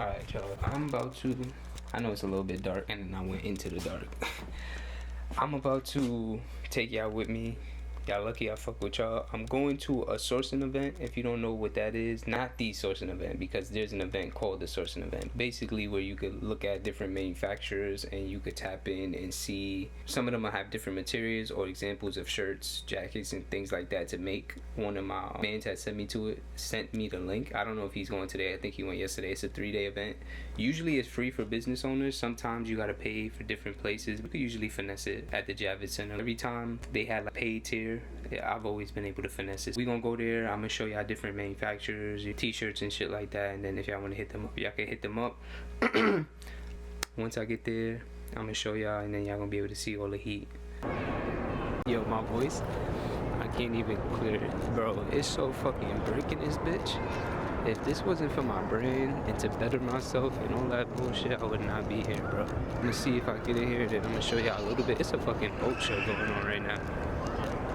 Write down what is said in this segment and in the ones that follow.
Alright, y'all. I know it's a little bit dark, and then I went into the dark. I'm about to take y'all with me. Y'all lucky I fuck with y'all. I'm going to a sourcing event. If you don't know what that is, not the sourcing event, because there's an event called the sourcing event. Basically, where you could look at different manufacturers and you could tap in and see. Some of them will have different materials or examples of shirts, jackets, and things like that to make. One of my mans had sent me the link. I don't know if he's going today. I think he went yesterday. It's a 3-day event. Usually it's free for business owners. Sometimes you gotta pay for different places. We could usually finesse it at the Javits Center. Every time they had like paid tier, yeah, I've always been able to finesse it. We gonna go there. I'm gonna show y'all different manufacturers, your t-shirts and shit like that. And then if y'all wanna hit them up, y'all can hit them up. Once I get there, I'm gonna show y'all, and then y'all gonna be able to see all the heat. Yo, my voice, I can't even clear it. Bro, it's so fucking breaking this bitch. If this wasn't for my brain and to better myself and all that bullshit, I would not be here, bro. I'm gonna see if I get in here, then I'm gonna show y'all a little bit. It's a fucking boat show going on right now.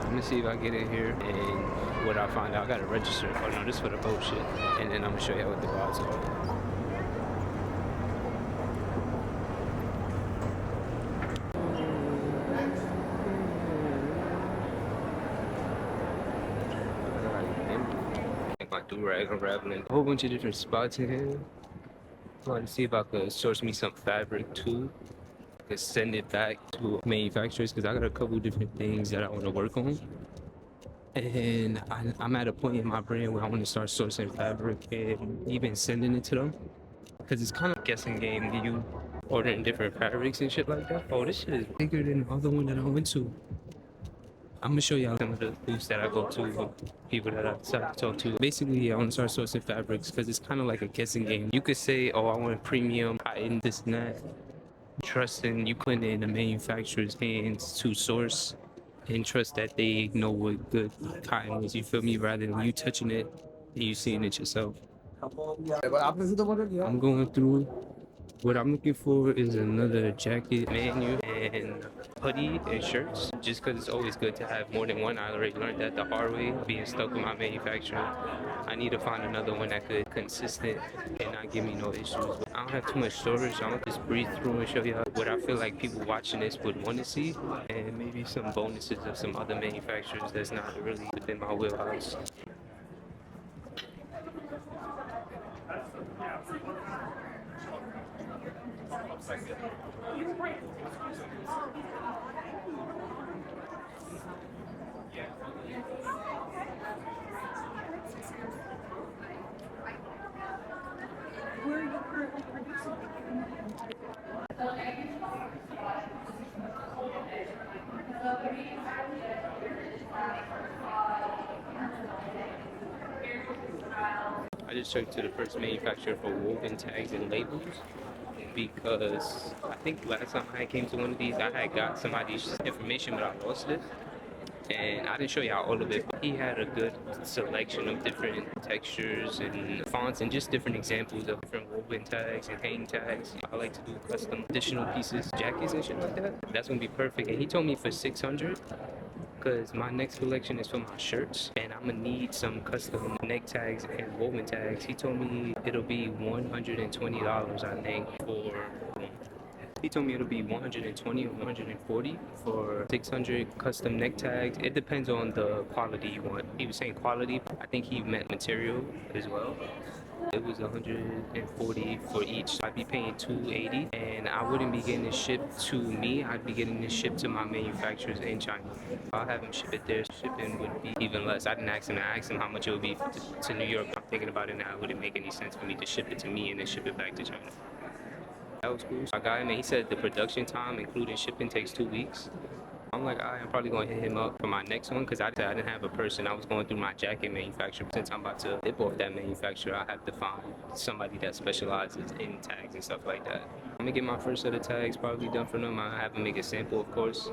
I'm gonna see if I get in here and what I find out. I gotta register. Oh no, this is for the boat shit. And then I'm gonna show y'all what the vibes are. My do-rag unraveling a whole bunch of different spots in here. I want to see if I could source me some fabric too. I could send it back to manufacturers because I got a couple different things that I want to work on. And I'm at a point in my brand where I want to start sourcing fabric and even sending it to them. Because it's kind of a guessing game. You ordering different fabrics and shit like that. Oh, this shit is bigger than the other one that I went to. I'm gonna show y'all some of the booths that I go to, people that I talk to. Basically, I want to start sourcing fabrics because it's kind of like a guessing game. You could say, oh, I want premium, high-end, this and that. Trusting you putting it in the manufacturer's hands to source and trust that they know what good cotton is, you feel me, rather than you touching it and you seeing it yourself. I'm going through. What I'm looking for is another jacket, manu, and hoodie and shirts. Just because it's always good to have more than one. I already learned that the hard way, being stuck with my manufacturer. I need to find another one that could consistent and not give me no issues. I don't have too much storage, so I'm gonna just breathe through and show you what I feel like people watching this would want to see, and maybe some bonuses of some other manufacturers that's not really within my wheelhouse. Where are you currently producing? I just checked to the first manufacturer for woven tags and labels because I think last time I came to one of these, I had got somebody's information, but I lost it. And I didn't show y'all all of it, but he had a good selection of different textures and fonts and just different examples of different woven tags and hang tags. I like to do custom additional pieces, jackets and shit like that. That's gonna be perfect. And he told me for 600 because my next collection is for my shirts and I'm gonna need some custom neck tags and woven tags. He told me it'll be $120, I think, for he told me it'll be 120 or 140 for 600 custom neck tags. It depends on the quality you want. He was saying quality. I think he meant material as well. It was 140 for each. I'd be paying $280, and I wouldn't be getting it shipped to me. I'd be getting it shipped to my manufacturers in China. I'll have him ship it there. Shipping would be even less. I didn't ask him. I asked him how much it would be to New York. I'm thinking about it now. It wouldn't make any sense for me to ship it to me and then ship it back to China. That was cool. I got him and he said the production time, including shipping, takes 2 weeks. I'm like, I'm probably going to hit him up for my next one because I didn't have a person. I was going through my jacket manufacturer. Since I'm about to dip off that manufacturer, I have to find somebody that specializes in tags and stuff like that. I'm going to get my first set of tags probably done for them. I have them make a sample, of course.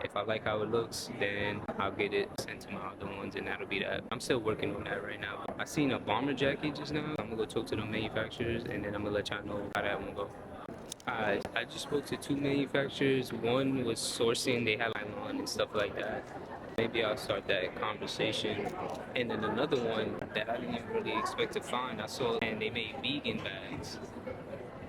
If I like how it looks, then I'll get it sent to my other ones, and that'll be that. I'm still working on that right now. I seen a bomber jacket just now. I'm going to go talk to the manufacturers, and then I'm going to let y'all know how that one go. I just spoke to 2 manufacturers. One was sourcing, they had nylon and stuff like that. Maybe I'll start that conversation. And then another one that I didn't even really expect to find, I saw, and they made vegan bags.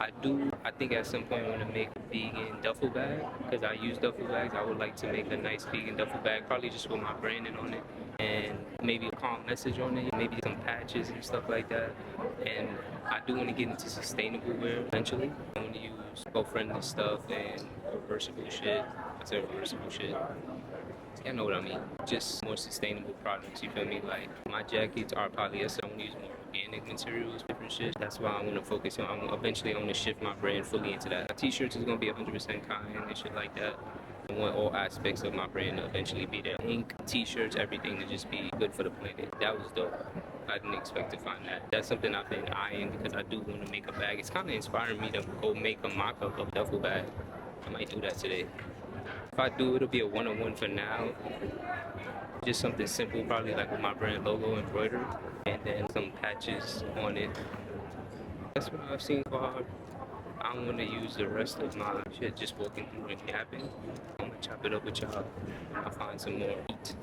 I think at some point I want to make a vegan duffel bag because I use duffel bags. I would like to make a nice vegan duffel bag, probably just with my branding on it and maybe a calm message on it, maybe some patches and stuff like that. And I do want to get into sustainable wear eventually. I want to use eco-friendly stuff and reversible shit. I say reversible shit. You know what I mean? Just more sustainable products, you feel me? Like my jackets are polyester. I want to use more organic materials, different shit. That's why I want to focus on. Eventually, I want to shift my brand fully into that. T-shirts is going to be 100% cotton and shit like that. I want all aspects of my brand to eventually be there. Ink, T-shirts, everything to just be good for the planet. That was dope. I didn't expect to find that. That's something I've been eyeing because I do want to make a bag. It's kind of inspiring me to go make a mock-up of duffel bag. I might do that today. If I do, it'll be a one-on-one for now. Just something simple, probably like with my brand logo embroidered, and then some patches on it. That's what I've seen so far. I don't want to use the rest of my shit just walking through and yapping. I'm gonna chop it up with y'all. I'll find some more heat.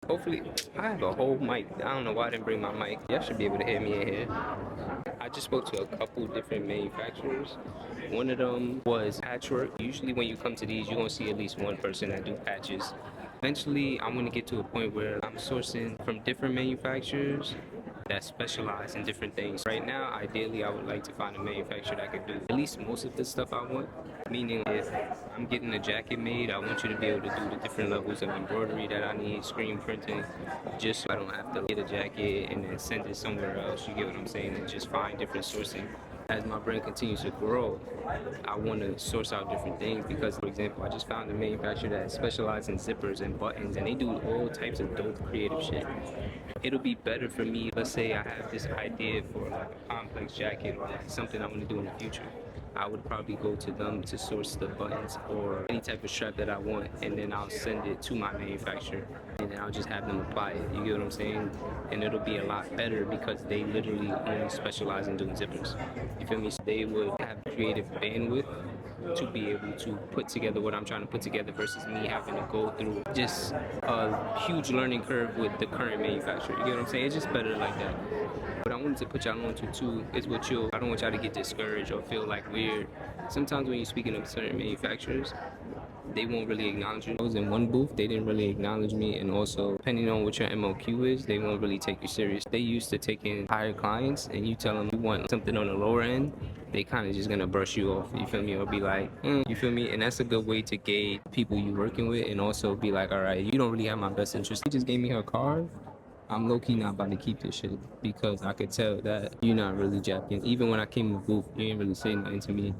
Hopefully, I have a whole mic. I don't know why I didn't bring my mic. Y'all should be able to hear me in here. I just spoke to a couple different manufacturers. One of them was patchwork. Usually when you come to these, you're gonna see at least one person that do patches. Eventually, I want to get to a point where I'm sourcing from different manufacturers that specialize in different things. Right now, ideally, I would like to find a manufacturer that could do at least most of the stuff I want. Meaning, if I'm getting a jacket made, I want you to be able to do the different levels of embroidery that I need, screen printing, just so I don't have to get a jacket and then send it somewhere else. You get what I'm saying? And just find different sourcing. As my brand continues to grow, I want to source out different things because, for example, I just found a manufacturer that specializes in zippers and buttons, and they do all types of dope creative shit. It'll be better for me, let's say I have this idea for like a complex jacket or like something I want to do in the future. I would probably go to them to source the buttons or any type of strap that I want, and then I'll send it to my manufacturer, and then I'll just have them apply it. You get what I'm saying? And it'll be a lot better because they literally only specialize in doing zippers. You feel me? So they would have creative bandwidth to be able to put together what I'm trying to put together versus me having to go through just a huge learning curve with the current manufacturer. You get what I'm saying? It's just better like that. What I wanted to put y'all on to too is I don't want y'all to get discouraged or feel like weird. Sometimes when you're speaking of certain manufacturers, they won't really acknowledge you. I was in one booth, they didn't really acknowledge me, and also depending on what your MOQ is, they won't really take you serious. They used to take in higher clients and you tell them you want something on the lower end, they kind of just gonna brush you off, you feel me, or be like, you feel me, and that's a good way to gauge people you're working with and also be like, all right, you don't really have my best interest. He just gave me her card. I'm low-key not about to keep this shit because I could tell that you're not really Japanese. Even when I came in the booth, you didn't really say nothing to me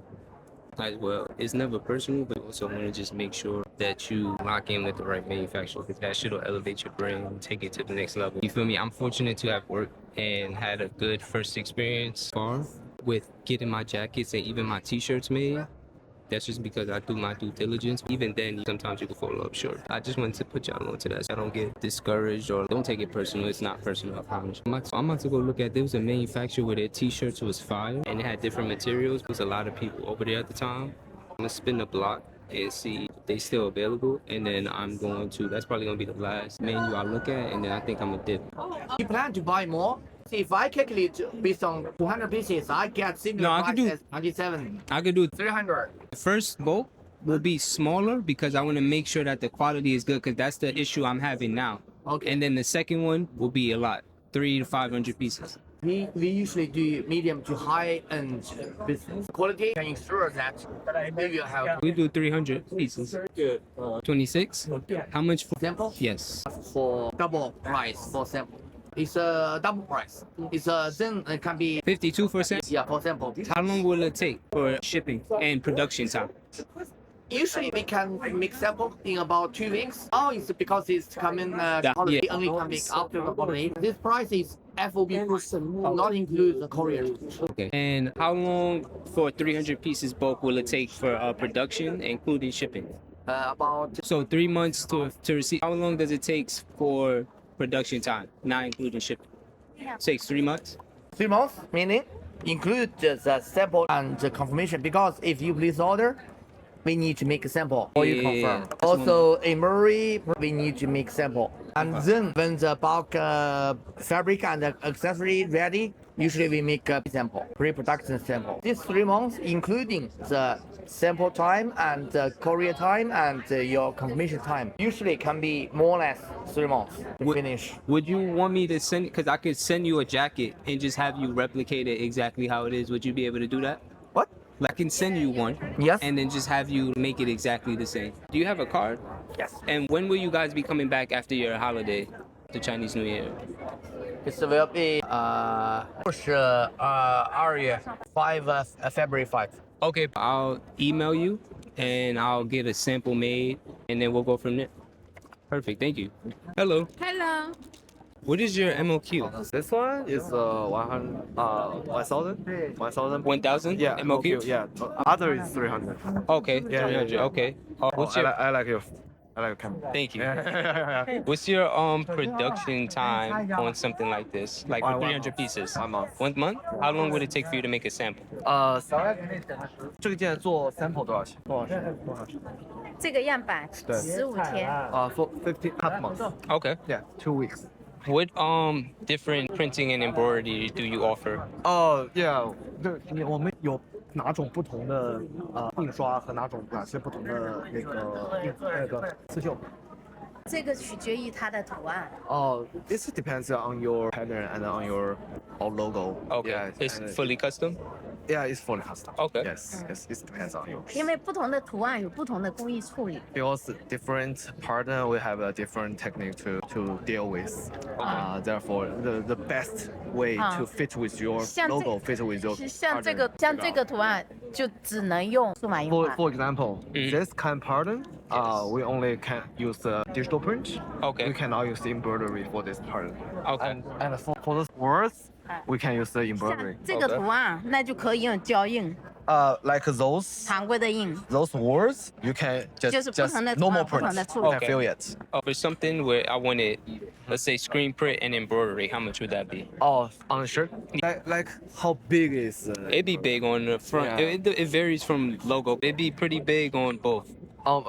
as well. It's never personal, but you also want to just make sure that you lock in with the right manufacturer because that shit will elevate your brand and take it to the next level. You feel me? I'm fortunate to have worked and had a good first experience far with getting my jackets and even my t-shirts made. That's just because I do my due diligence. Even then, sometimes you can fall up short. I just wanted to put y'all onto that so I don't get discouraged or don't take it personal. It's not personal, I promise. I'm about to go look at, there was a manufacturer where their t-shirts was fire and it had different materials. There was a lot of people over there at the time. I'm gonna spin the block and see if they still available. And then that's probably gonna be the last menu I look at. And then I think I'm gonna dip. You plan to buy more? If I calculate based on 200 pieces, I get similar I price can do as 97. I could do 300. the first bulk will be smaller because I want to make sure that the quality is good because that's the issue I'm having now. Okay. And then the second one will be a lot, 300 to 500 pieces. We usually do medium to high end business. Quality can ensure that we will have We do 300 pieces. 26? How much for sample Yes. for double price for sample. It's a double price. Then it can be 52%? yeah for sample. How long will it take for shipping and production time? Usually we can make sample in about 2 weeks. Now it's because it's coming holiday, yeah. only can make after the holiday. This price is FOB price, not include the courier. Okay. And how long for 300 pieces bulk will it take for production, including shipping? About So 3 months to receive. How long does it take for production time, not including shipping? Takes 3 months. 3 months, meaning include the sample and the confirmation because if you place order, we need to make a sample or you Yeah. confirm. Also, embroidery, we need to make sample. And then when the bulk fabric and the accessory ready, usually we make a sample, pre-production sample. These 3 months, including the sample time and the courier time and your confirmation time, usually can be more or less 3 months to finish. Would you want me to send? Because I could send you a jacket and just have you replicate it exactly how it is. Would you be able to do that? What? I can send you one. Yes. And then just have you make it exactly the same. Do you have a card? Yes. And when will you guys be coming back after your holiday, the Chinese New Year? It will be 2月 5 February 5. Okay, I'll email you and I'll get a sample made and then we'll go from there. Perfect. Thank you. Hello. Hello. What is your MOQ? This one is 1,000. 1,000? Yeah, MOQ? Yeah. Other is 300. Okay. Yeah, 300. yeah. Okay. What's your? I like your camera. Thank you. Yeah. What's your production time on something like this? Like for 300 pieces? 1 month. 1 month? How long would it take for you to make a sample? 这个件做 sample 多少钱？这个样板对15天。 For 15 half month. Okay. Yeah, 2 weeks. What different printing and embroidery do you offer? Yeah. 对，我们有哪种不同的印刷和哪些不同的那个刺绣？这个取决于它的图案。This depends on your pattern and on your logo. Okay. Yeah, It's and- fully custom? Yeah, it's fully custom. Okay. Yes, it depends on you. 因为不同的图案有不同的工艺处理。 Because different partner will have a different technique to deal with. Therefore, the best way to fit with your 像 logo, fit with your 像这 partner. 个图案就只能用数码印 For 花。 for example, this kind of pattern, we only can use digital print. Okay. We cannot use embroidery for this pattern. Okay. And for the words, we can use the 像 embroidery. 这个图案，那就可以用胶印、 Like those 常规的印。 words, you can 就是 just 不同的 normal 不同 print. 的处 You 理。 can feel it. For something where I wanted, let's say, screen print and embroidery, how much would that be? On the shirt. Like how big is? It'd be big on the front. Yeah. It varies from logo. It'd be pretty big on both.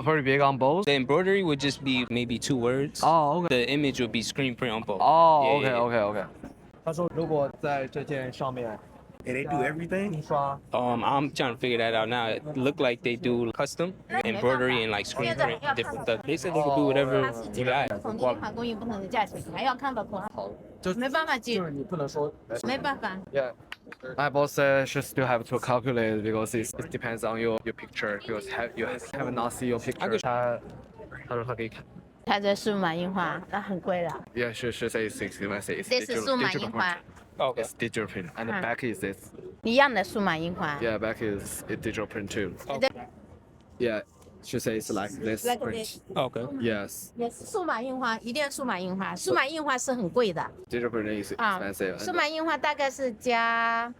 Very big on both. The embroidery would just be maybe 2 words. Oh, okay. The image would be screen print on both. Oh, Yeah, okay, yeah. okay. 他说如果在这件上面 They do everything. 印刷 I'm trying to figure that out now. It looked like they do custom embroidery and like screen print and different stuff. They said they could do whatever 它是 you got. 不同的印花工艺不同的价钱，还要看到图案。没办法记就，是你不能说没办法。 Yeah. My boss said she still have to calculate because it depends on your picture because you have not seen your picture. 他说他可以看。它这数码印花那很贵了。 Yeah, she says it's expensive. It's 这是数码印花， Okay. It's digital print, and the back is this. 一样的数码印花。 Yeah, back is digital print too. Yeah, she says like this Like print. this. Okay. Yes, 也是数码印花，一定要数码印花。数码印花是很贵的 digital print is 啊 expensive. 数码印花大概是加